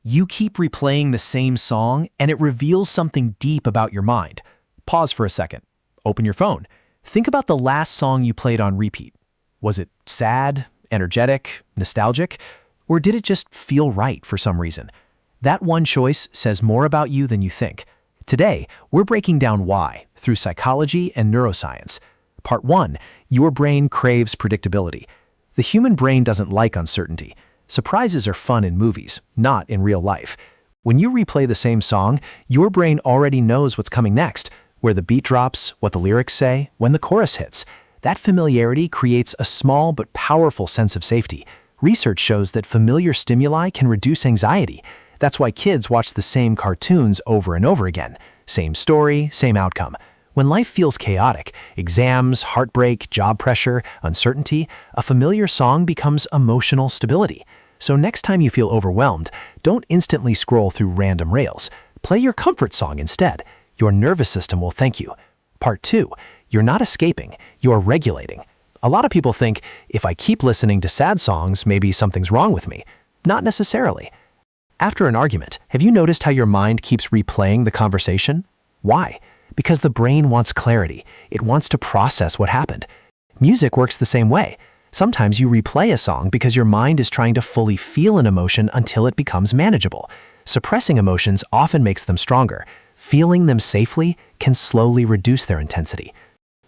You keep replaying the same song, and it reveals something deep about your mind. Pause for a second. Open your phone. Think about the last song you played on repeat. Was it sad, energetic, nostalgic, or did it just feel right for some reason? That one choice says more about you than you think. Today, we're breaking down why through psychology and neuroscience. Part 1. Your brain craves predictability. The human brain doesn't like uncertainty. Surprises are fun in movies, not in real life. When you replay the same song, your brain already knows what's coming next, where the beat drops, what the lyrics say, when the chorus hits. That familiarity creates a small but powerful sense of safety. Research shows that familiar stimuli can reduce anxiety. That's why kids watch the same cartoons over and over again. Same story, same outcome. When life feels chaotic, exams, heartbreak, job pressure, uncertainty, a familiar song becomes emotional stability. So next time you feel overwhelmed, don't instantly scroll through random rails. Play your comfort song instead. Your nervous system will thank you. Part 2. You're not escaping, you're regulating. A lot of people think, if I keep listening to sad songs, maybe something's wrong with me. Not necessarily. After an argument, have you noticed how your mind keeps replaying the conversation? Why? Because the brain wants clarity. It wants to process what happened. Music works the same way. Sometimes you replay a song because your mind is trying to fully feel an emotion until it becomes manageable. Suppressing emotions often makes them stronger. Feeling them safely can slowly reduce their intensity.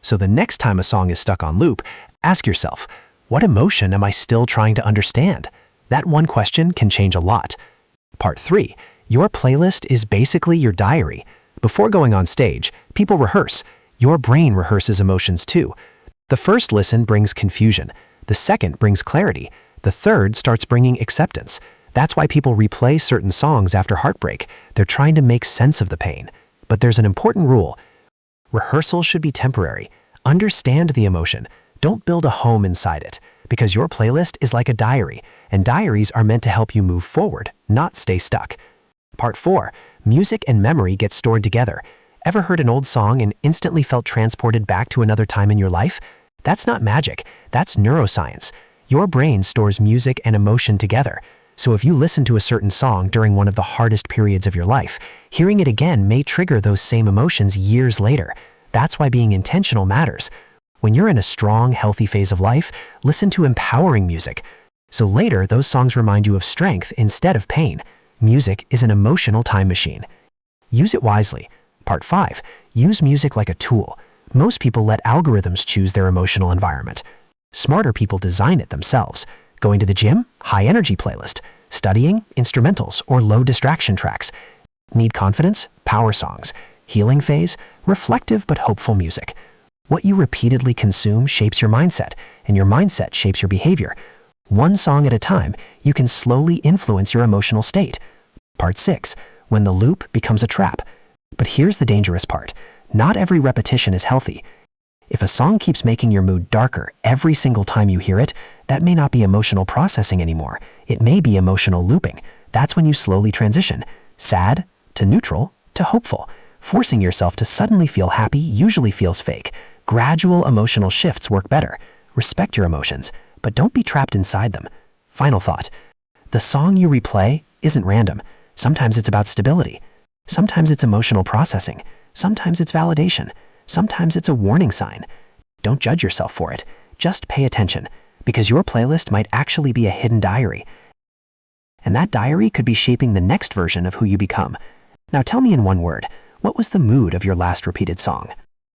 So the next time a song is stuck on loop, ask yourself, what emotion am I still trying to understand? That one question can change a lot. Part 3. Your playlist is basically your diary. Before going on stage, people rehearse. Your brain rehearses emotions too. The first listen brings confusion. The second brings clarity. The third starts bringing acceptance. That's why people replay certain songs after heartbreak. They're trying to make sense of the pain. But there's an important rule. Rehearsal should be temporary. Understand the emotion. Don't build a home inside it, because your playlist is like a diary, and diaries are meant to help you move forward, not stay stuck. Part 4. Music and memory get stored together. Ever heard an old song and instantly felt transported back to another time in your life? That's not magic, that's neuroscience. Your brain stores music and emotion together. So if you listen to a certain song during one of the hardest periods of your life, hearing it again may trigger those same emotions years later. That's why being intentional matters. When you're in a strong, healthy phase of life, listen to empowering music. So later, those songs remind you of strength instead of pain. Music is an emotional time machine. Use it wisely. Part 5. Use music like a tool. Most people let algorithms choose their emotional environment. Smarter people design it themselves. Going to the gym? High energy playlist. Studying? Instrumentals or low distraction tracks. Need confidence? Power songs. Healing phase? Reflective but hopeful music. What you repeatedly consume shapes your mindset, and your mindset shapes your behavior. One song at a time, you can slowly influence your emotional state. Part 6. When the loop becomes a trap. But here's the dangerous part. Not every repetition is healthy. If a song keeps making your mood darker every single time you hear it, that may not be emotional processing anymore. It may be emotional looping. That's when you slowly transition. Sad to neutral to hopeful. Forcing yourself to suddenly feel happy usually feels fake. Gradual emotional shifts work better. Respect your emotions, but don't be trapped inside them. Final thought. The song you replay isn't random. Sometimes it's about stability. Sometimes it's emotional processing. Sometimes it's validation. Sometimes it's a warning sign. Don't judge yourself for it. Just pay attention, because your playlist might actually be a hidden diary. And that diary could be shaping the next version of who you become. Now tell me in one word, what was the mood of your last repeated song?